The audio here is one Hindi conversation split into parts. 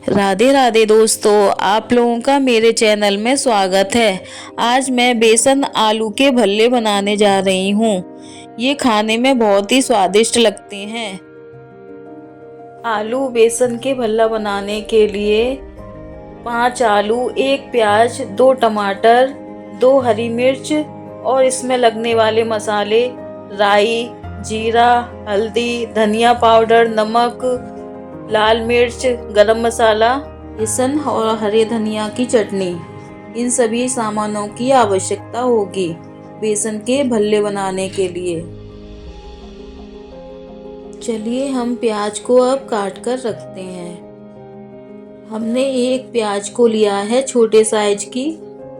राधे राधे दोस्तों, आप लोगों का मेरे चैनल में स्वागत है। आज मैं बेसन आलू के भल्ले बनाने जा रही हूँ। ये खाने में बहुत ही स्वादिष्ट लगते हैं। आलू बेसन के भल्ला बनाने के लिए 5 आलू, 1 प्याज, 2 टमाटर, 2 हरी मिर्च और इसमें लगने वाले मसाले राई, जीरा, हल्दी, धनिया पाउडर, नमक, लाल मिर्च, गरम मसाला, बेसन और हरे धनिया की चटनी। इन सभी सामानों की आवश्यकता होगी बेसन के भल्ले बनाने के लिए। चलिए हम प्याज को अब काट कर रखते हैं। हमने एक प्याज को लिया है छोटे साइज की।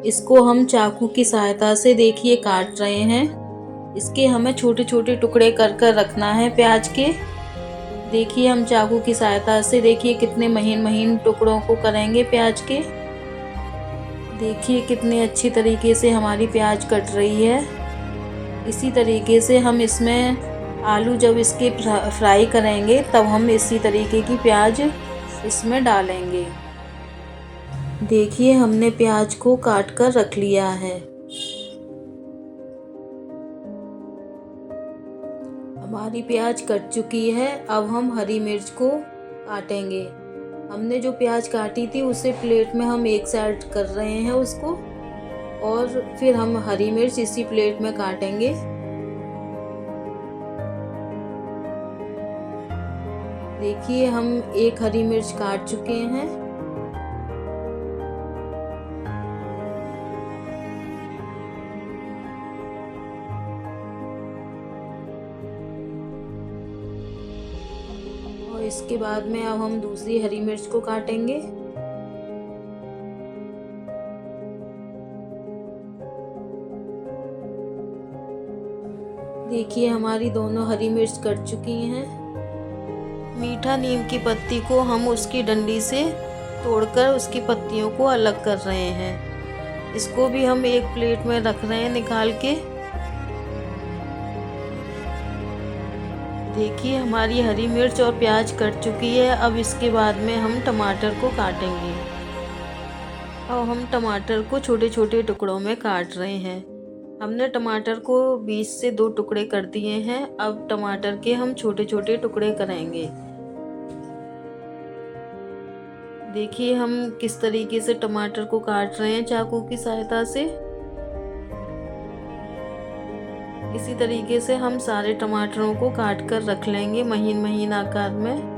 इसको हम चाकू की सहायता से देखिए काट रहे हैं। इसके हमें छोटे छोटे टुकड़े कर कर रखना है प्याज के। देखिए हम चाकू की सहायता से देखिए कितने महीन महीन टुकड़ों को करेंगे प्याज के। देखिए कितने अच्छी तरीके से हमारी प्याज कट रही है। इसी तरीके से हम इसमें आलू जब इसके फ्राई करेंगे तब हम इसी तरीके की प्याज इसमें डालेंगे। देखिए हमने प्याज को काट कर रख लिया है। हमारी प्याज कट चुकी है। अब हम हरी मिर्च को काटेंगे। हमने जो प्याज काटी थी उसे प्लेट में हम एक साइड कर रहे हैं उसको, और फिर हम हरी मिर्च इसी प्लेट में काटेंगे। देखिए हम एक हरी मिर्च काट चुके हैं। और इसके बाद में अब हम दूसरी हरी मिर्च को काटेंगे। देखिए हमारी दोनों हरी मिर्च कट चुकी हैं। मीठा नीम की पत्ती को हम उसकी डंडी से तोड़कर उसकी पत्तियों को अलग कर रहे हैं। इसको भी हम एक प्लेट में रख रहे हैं निकाल के। देखिए हमारी हरी मिर्च और प्याज कट चुकी है। अब इसके बाद में हम टमाटर को काटेंगे। अब हम टमाटर को छोटे छोटे टुकड़ों में काट रहे हैं। हमने टमाटर को बीच से 2 टुकड़े कर दिए हैं। अब टमाटर के हम छोटे छोटे टुकड़े करेंगे। देखिए हम किस तरीके से टमाटर को काट रहे हैं चाकू की सहायता से। इसी तरीके से हम सारे टमाटरों को काट कर रख लेंगे महीन महीन आकार में।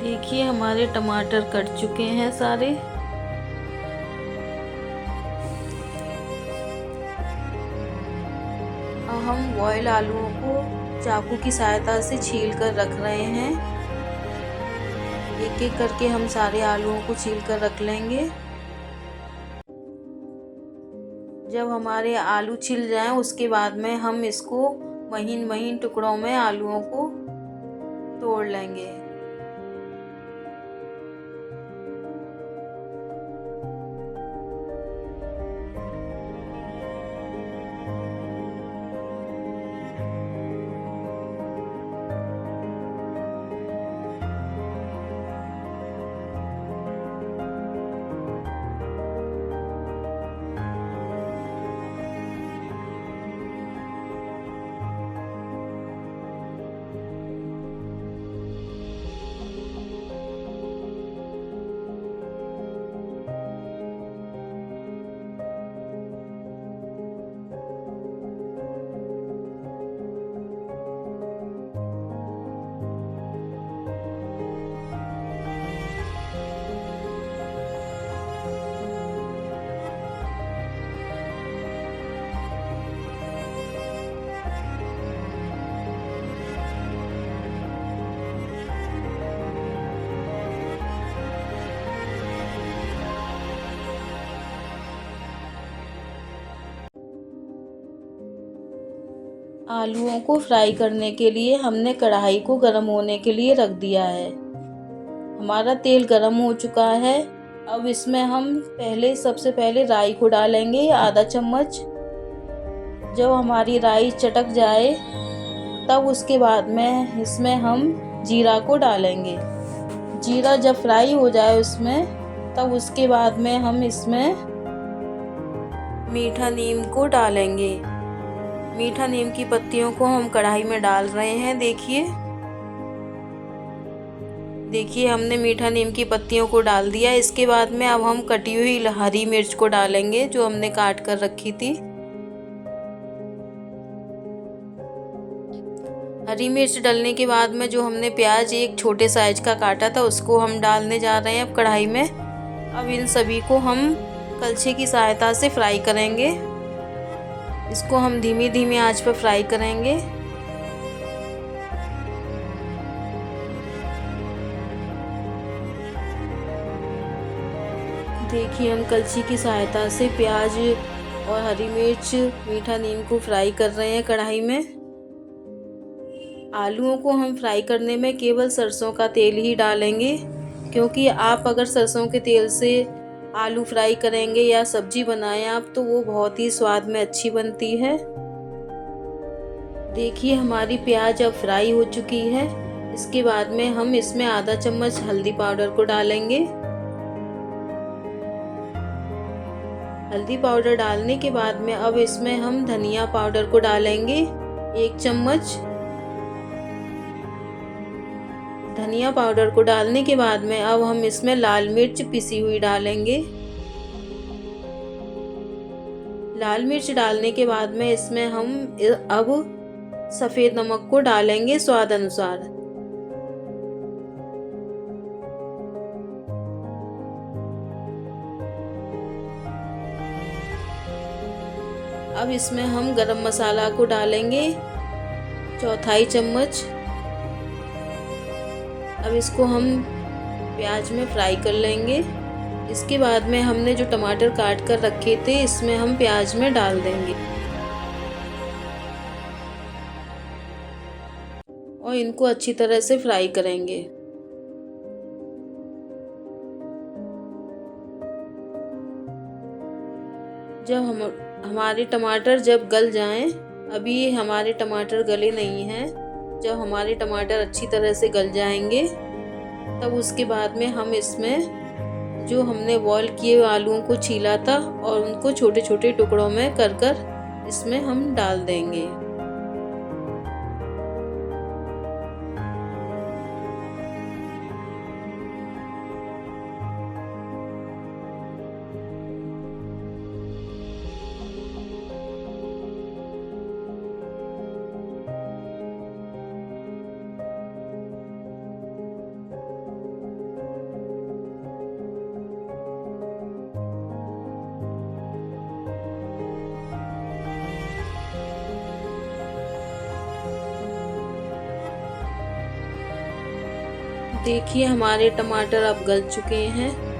देखिए हमारे टमाटर कट चुके हैं सारे। अब हम बॉयल आलूओं को चाकू की सहायता से छील कर रख रहे हैं। एक एक करके हम सारे आलूओं को छील कर रख लेंगे। जब हमारे आलू छिल जाएं उसके बाद में हम इसको महीन महीन टुकड़ों में आलूओं को तोड़ लेंगे। आलूओं को फ्राई करने के लिए हमने कढ़ाई को गर्म होने के लिए रख दिया है। हमारा तेल गर्म हो चुका है। अब इसमें हम सबसे पहले राई को डालेंगे आधा चम्मच। जब हमारी राई चटक जाए तब उसके बाद में इसमें हम जीरा को डालेंगे। जीरा जब फ्राई हो जाए उसमें, तब उसके बाद में हम इसमें मीठा नीम को डालेंगे। मीठा नीम की पत्तियों को हम कढ़ाई में डाल रहे हैं। देखिए हमने मीठा नीम की पत्तियों को डाल दिया। इसके बाद में अब हम कटी हुई हरी मिर्च को डालेंगे जो हमने काट कर रखी थी। हरी मिर्च डालने के बाद में जो हमने प्याज एक छोटे साइज का काटा था उसको हम डालने जा रहे हैं अब कढ़ाई में। अब इन सभी को हम कलछी की सहायता से फ्राई करेंगे। इसको हम धीमी धीमी आंच पर फ्राई करेंगे। देखिए हम कलछी की सहायता से प्याज और हरी मिर्च, मीठा नीम को फ्राई कर रहे हैं कढ़ाई में। आलूओं को हम फ्राई करने में केवल सरसों का तेल ही डालेंगे, क्योंकि आप अगर सरसों के तेल से आलू फ्राई करेंगे या सब्जी बनाएं आप, तो वो बहुत ही स्वाद में अच्छी बनती है। देखिए हमारी प्याज अब फ्राई हो चुकी है। इसके बाद में हम इसमें आधा चम्मच हल्दी पाउडर को डालेंगे। हल्दी पाउडर डालने के बाद में अब इसमें हम धनिया पाउडर को डालेंगे 1 चम्मच। धनिया पाउडर को डालने के बाद में अब हम इसमें लाल मिर्च पिसी हुई डालेंगे। लाल मिर्च डालने के बाद में इसमें हम अब सफ़ेद नमक को डालेंगे स्वाद अनुसार। अब इसमें हम गरम मसाला को डालेंगे 1/4 चम्मच। अब इसको हम प्याज में फ्राई कर लेंगे। इसके बाद में हमने जो टमाटर काट कर रखे थे इसमें हम प्याज में डाल देंगे और इनको अच्छी तरह से फ्राई करेंगे। हमारे टमाटर जब गल जाएं, अभी हमारे टमाटर गले नहीं हैं, जब हमारे टमाटर अच्छी तरह से गल जाएंगे तब उसके बाद में हम इसमें जो हमने बॉईल किए हुए आलूओं को छीला था और उनको छोटे छोटे टुकड़ों में कर इसमें हम डाल देंगे। देखिए हमारे टमाटर अब गल चुके हैं।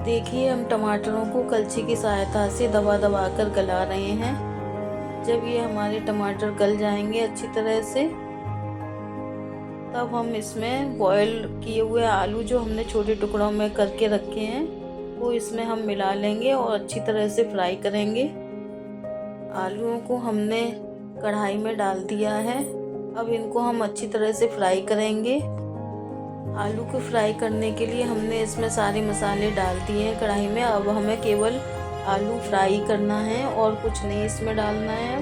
देखिए हम टमाटरों को कलछी की सहायता से दबा दबा कर गला रहे हैं। जब ये हमारे टमाटर गल जाएंगे अच्छी तरह से, तब हम इसमें बॉईल किए हुए आलू जो हमने छोटे टुकड़ों में करके रखे हैं वो इसमें हम मिला लेंगे और अच्छी तरह से फ्राई करेंगे। आलूओं को हमने कढ़ाई में डाल दिया है। अब इनको हम अच्छी तरह से फ्राई करेंगे। आलू को फ्राई करने के लिए हमने इसमें सारे मसाले डाल दिए हैं कढ़ाई में। अब हमें केवल आलू फ्राई करना है और कुछ नहीं इसमें डालना है।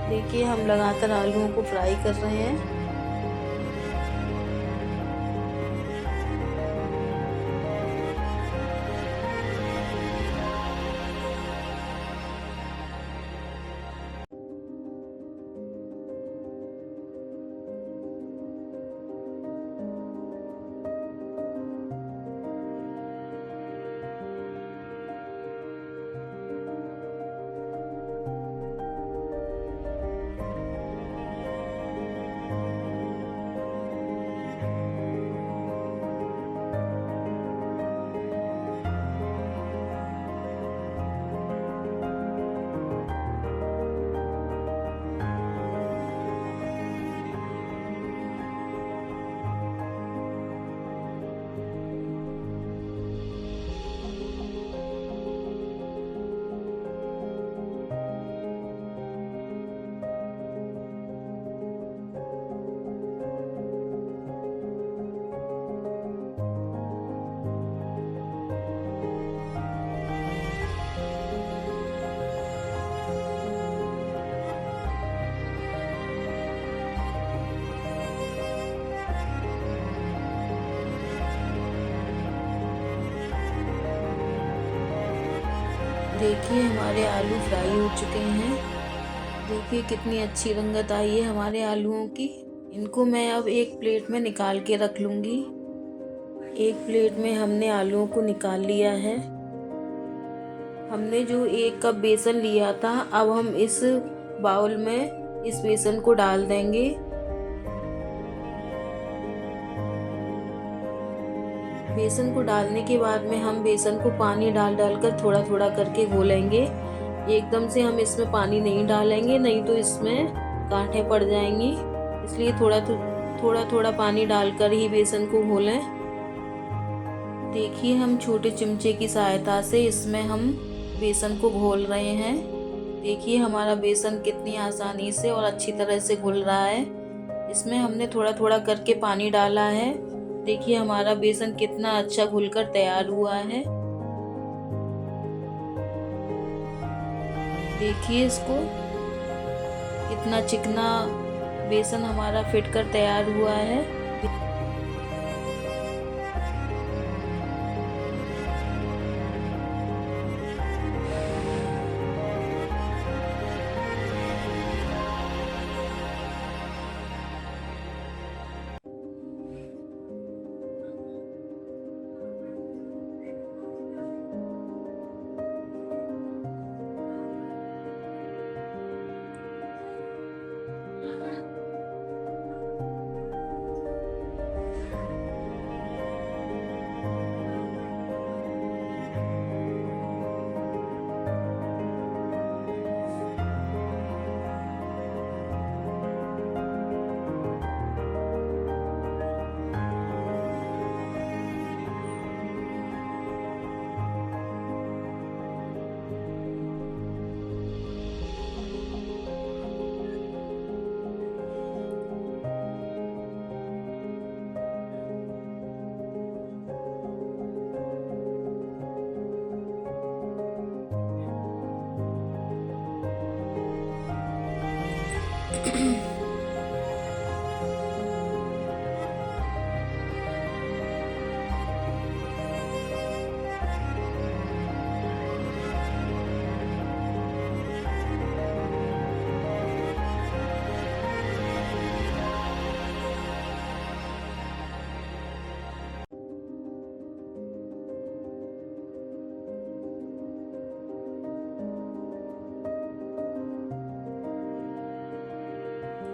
देखिए हम लगातार आलूओं को फ्राई कर रहे हैं। देखिए हमारे आलू फ्राई हो चुके हैं। देखिए कितनी अच्छी रंगत आई है हमारे आलूओं की। इनको मैं अब एक प्लेट में निकाल के रख लूँगी। एक प्लेट में हमने आलूओं को निकाल लिया है। हमने जो 1 कप बेसन लिया था, अब हम इस बाउल में इस बेसन को डाल देंगे। बेसन को डालने के बाद में हम बेसन को पानी डाल कर थोड़ा थोड़ा करके घोलेंगे। एकदम से हम इसमें पानी नहीं डालेंगे, नहीं तो इसमें गांठें पड़ जाएंगी। इसलिए थोड़ा थोड़ा पानी डालकर ही बेसन को घोलें। देखिए हम छोटे चमचे की सहायता से इसमें हम बेसन को घोल रहे हैं। देखिए हमारा बेसन कितनी आसानी से और अच्छी तरह से घुल रहा है। इसमें हमने थोड़ा थोड़ा करके पानी डाला है। देखिए हमारा बेसन कितना अच्छा घुलकर तैयार हुआ है। देखिए इसको, कितना चिकना बेसन हमारा फिट कर तैयार हुआ है।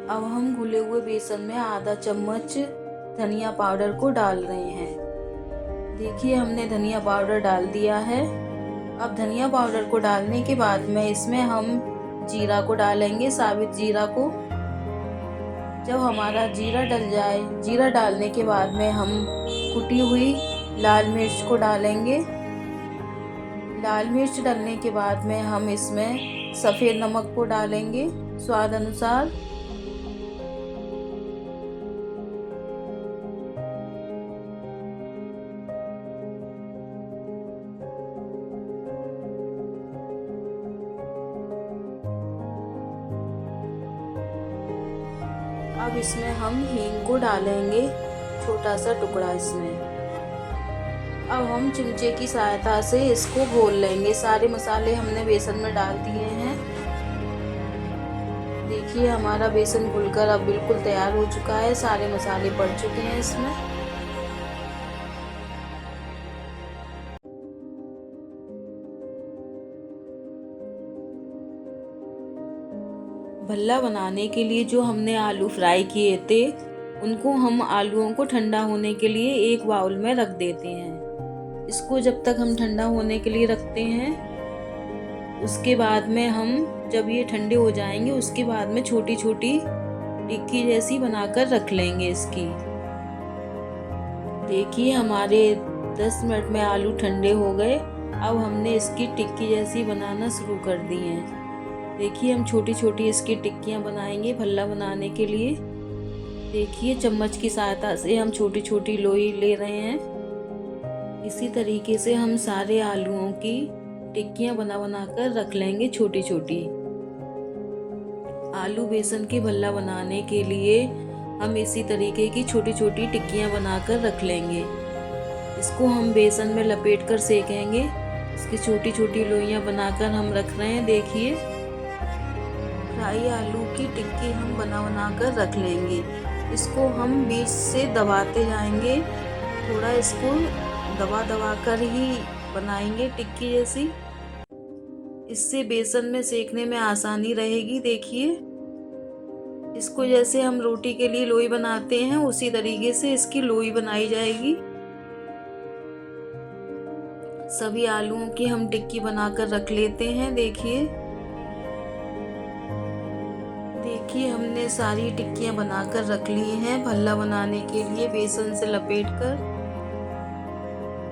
अब हम घुले हुए बेसन में आधा चम्मच धनिया पाउडर को डाल रहे हैं। देखिए हमने धनिया पाउडर डाल दिया है। अब धनिया पाउडर को डालने के बाद में इसमें हम जीरा को डालेंगे, साबित जीरा को। जब हमारा जीरा डल जाए, जीरा डालने के बाद में हम कुटी हुई लाल मिर्च को डालेंगे। लाल मिर्च डालने के बाद में हम इसमें सफ़ेद नमक को डालेंगे स्वाद अनुसार। अब इसमें हम हींग को डालेंगे, छोटा सा टुकड़ा इसमें। अब हम चमचे की सहायता से इसको घोल लेंगे। सारे मसाले हमने बेसन में डाल दिए हैं। देखिए हमारा बेसन घुलकर अब बिल्कुल तैयार हो चुका है। सारे मसाले पड़ चुके हैं इसमें। भल्ला बनाने के लिए जो हमने आलू फ्राई किए थे, उनको हम आलूओं को ठंडा होने के लिए एक बाउल में रख देते हैं। इसको जब तक हम ठंडा होने के लिए रखते हैं, उसके बाद में हम जब ये ठंडे हो जाएंगे, उसके बाद में छोटी छोटी टिक्की जैसी बनाकर रख लेंगे इसकी। देखिए हमारे 10 मिनट में आलू ठंडे हो गए। अब हमने इसकी टिक्की जैसी बनाना शुरू कर दी है। देखिए हम छोटी छोटी इसकी टिक्कियाँ बनाएंगे भल्ला बनाने के लिए। देखिए चम्मच की सहायता से हम छोटी छोटी लोई ले रहे हैं। इसी तरीके से हम सारे आलूओं की टिक्कियाँ बना कर रख लेंगे छोटी छोटी। आलू बेसन के भल्ला बनाने के लिए हम इसी तरीके की छोटी छोटी टिक्कियाँ बनाकर रख लेंगे। इसको हम बेसन में लपेट कर सेकेंगे। इसकी छोटी छोटी लोइयां बनाकर हम रख रहे हैं। देखिए, फ्राई आलू की टिक्की हम बना कर रख लेंगे। इसको हम बीच से दबाते जाएंगे, थोड़ा इसको दबा कर ही बनाएंगे टिक्की जैसी। इससे बेसन में सेकने में आसानी रहेगी। देखिए, इसको जैसे हम रोटी के लिए लोई बनाते हैं उसी तरीके से इसकी लोई बनाई जाएगी। सभी आलूओं की हम टिक्की बनाकर रख लेते हैं। देखिए हमने सारी टिक्कियां बनाकर रख ली हैं। भल्ला बनाने के लिए बेसन से लपेटकर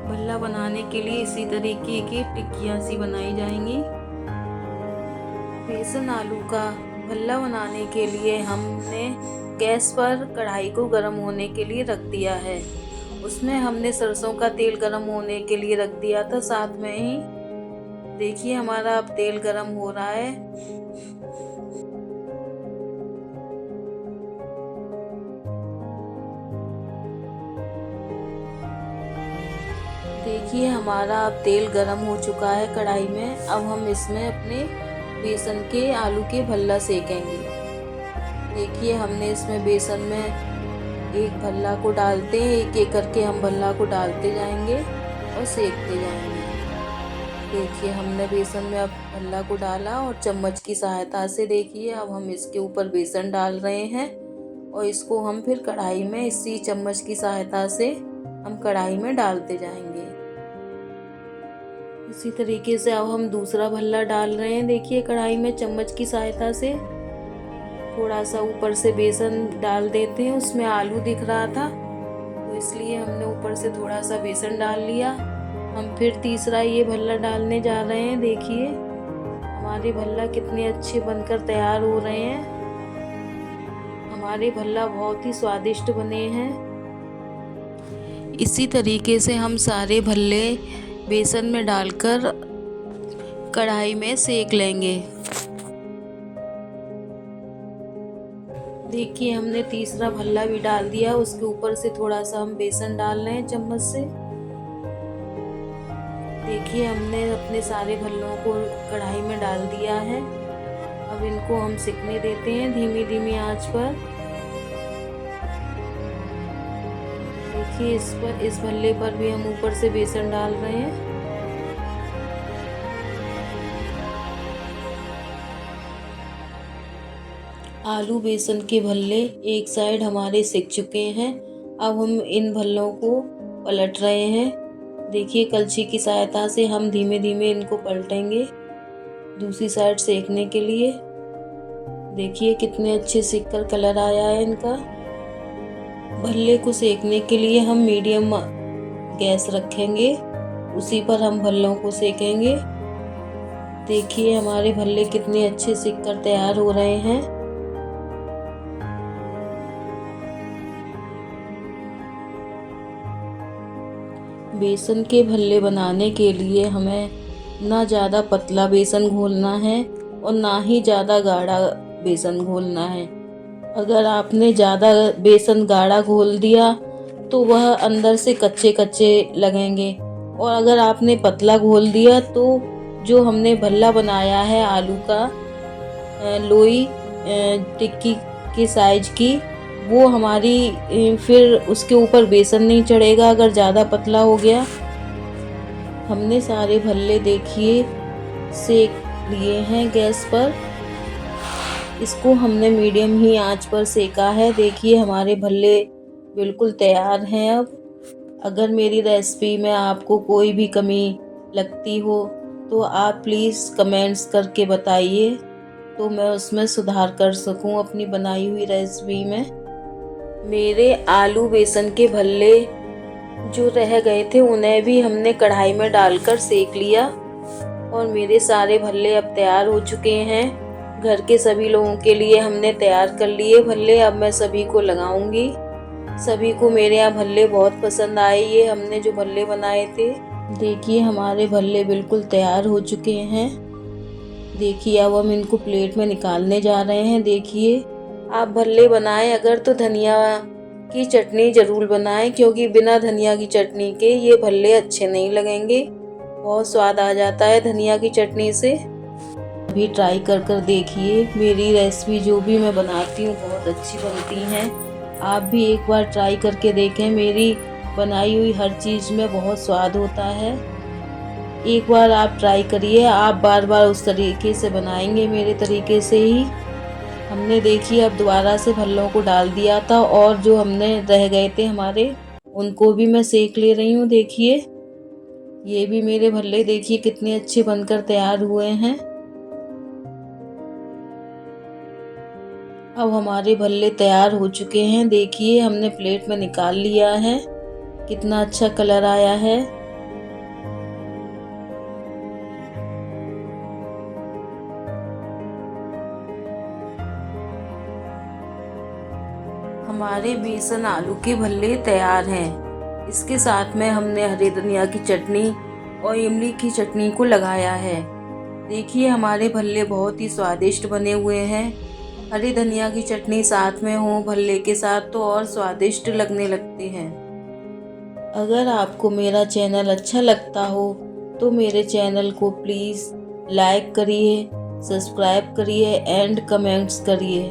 भल्ला बनाने के लिए इसी तरीके की टिक्कियां सी बनाई जाएंगी। बेसन आलू का भल्ला बनाने के लिए हमने गैस पर कढ़ाई को गर्म होने के लिए रख दिया है। उसमें हमने सरसों का तेल गर्म होने के लिए रख दिया था साथ में ही। देखिए हमारा अब तेल गर्म हो रहा है। देखिए हमारा अब तेल गर्म हो चुका है कढ़ाई में। अब हम इसमें अपने बेसन के आलू के भल्ला सेकेंगे। देखिए हमने इसमें बेसन में एक भल्ला को डालते हैं, एक एक करके हम भल्ला को डालते जाएंगे और सेकते जाएंगे। देखिए हमने बेसन में अब भल्ला को डाला और चम्मच की सहायता से देखिए अब हम इसके ऊपर बेसन डाल रहे हैं और इसको हम फिर कढ़ाई में इसी चम्मच की सहायता से हम कढ़ाई में डालते जाएंगे। इसी तरीके से अब हम दूसरा भल्ला डाल रहे हैं। देखिए कढ़ाई में चम्मच की सहायता से थोड़ा सा ऊपर से बेसन डाल देते हैं। उसमें आलू दिख रहा था तो इसलिए हमने ऊपर से थोड़ा सा बेसन डाल लिया। हम फिर तीसरा ये भल्ला डालने जा रहे हैं। देखिए हमारे भल्ला कितने अच्छे बनकर तैयार हो रहे हैं। हमारे भल्ला बहुत ही स्वादिष्ट बने हैं। इसी तरीके से हम सारे भल्ले बेसन में डालकर कढ़ाई में सेक लेंगे। देखिए हमने तीसरा भल्ला भी डाल दिया। उसके ऊपर से थोड़ा सा हम बेसन डाल रहे हैं चम्मच से। देखिए हमने अपने सारे भल्लों को कढ़ाई में डाल दिया है। अब इनको हम सिकने देते हैं धीमी धीमी आंच पर। देखिए इस भल्ले पर भी हम ऊपर से बेसन डाल रहे हैं। आलू बेसन के भल्ले एक साइड हमारे सिक चुके हैं। अब हम इन भल्लों को पलट रहे हैं। देखिए कलछी की सहायता से हम धीमे धीमे इनको पलटेंगे दूसरी साइड सेकने के लिए। देखिए कितने अच्छे सिक कर कलर आया है इनका। भल्ले को सेकने के लिए हम मीडियम गैस रखेंगे, उसी पर हम भल्लों को सेकेंगे। देखिए हमारे भल्ले कितने अच्छे सिक कर तैयार हो रहे हैं। बेसन के भल्ले बनाने के लिए हमें ना ज़्यादा पतला बेसन घोलना है और ना ही ज़्यादा गाढ़ा बेसन घोलना है। अगर आपने ज़्यादा बेसन गाढ़ा घोल दिया तो वह अंदर से कच्चे कच्चे लगेंगे, और अगर आपने पतला घोल दिया तो जो हमने भल्ला बनाया है आलू का लोई टिक्की के साइज की, वो हमारी फिर उसके ऊपर बेसन नहीं चढ़ेगा अगर ज़्यादा पतला हो गया। हमने सारे भल्ले देखिए सेक लिए हैं गैस पर। इसको हमने मीडियम ही आंच पर सेका है। देखिए हमारे भल्ले बिल्कुल तैयार हैं। अब अगर मेरी रेसिपी में आपको कोई भी कमी लगती हो तो आप प्लीज़ कमेंट्स करके बताइए, तो मैं उसमें सुधार कर सकूं अपनी बनाई हुई रेसिपी में। मेरे आलू बेसन के भल्ले जो रह गए थे उन्हें भी हमने कढ़ाई में डालकर सेक लिया और मेरे सारे भल्ले अब तैयार हो चुके हैं। घर के सभी लोगों के लिए हमने तैयार कर लिए भल्ले। अब मैं सभी को लगाऊंगी। सभी को मेरे यहाँ भल्ले बहुत पसंद आए, ये हमने जो भल्ले बनाए थे। देखिए हमारे भल्ले बिल्कुल तैयार हो चुके हैं। देखिए अब हम इनको प्लेट में निकालने जा रहे हैं। देखिए आप भल्ले बनाएं अगर तो धनिया की चटनी ज़रूर बनाएं, क्योंकि बिना धनिया की चटनी के ये भल्ले अच्छे नहीं लगेंगे। बहुत स्वाद आ जाता है धनिया की चटनी से। भी ट्राई कर देखिए, मेरी रेसिपी जो भी मैं बनाती हूँ बहुत अच्छी बनती हैं। आप भी एक बार ट्राई करके देखें, मेरी बनाई हुई हर चीज़ में बहुत स्वाद होता है। एक बार आप ट्राई करिए, आप बार बार उस तरीके से बनाएंगे मेरे तरीके से ही। हमने देखिए अब दोबारा से भल्लों को डाल दिया था और जो हमने रह गए थे हमारे, उनको भी मैं सेक ले रही हूँ। देखिए ये भी मेरे भल्ले देखिए कितने अच्छे बनकर तैयार हुए हैं। अब हमारे भल्ले तैयार हो चुके हैं। देखिए हमने प्लेट में निकाल लिया है, कितना अच्छा कलर आया है। हमारे बेसन आलू के भल्ले तैयार हैं। इसके साथ में हमने हरी धनिया की चटनी और इमली की चटनी को लगाया है। देखिए हमारे भल्ले बहुत ही स्वादिष्ट बने हुए हैं। हरी धनिया की चटनी साथ में हो भल्ले के साथ तो और स्वादिष्ट लगने लगते हैं। अगर आपको मेरा चैनल अच्छा लगता हो तो मेरे चैनल को प्लीज़ लाइक करिए, सब्सक्राइब करिए एंड कमेंट्स करिए।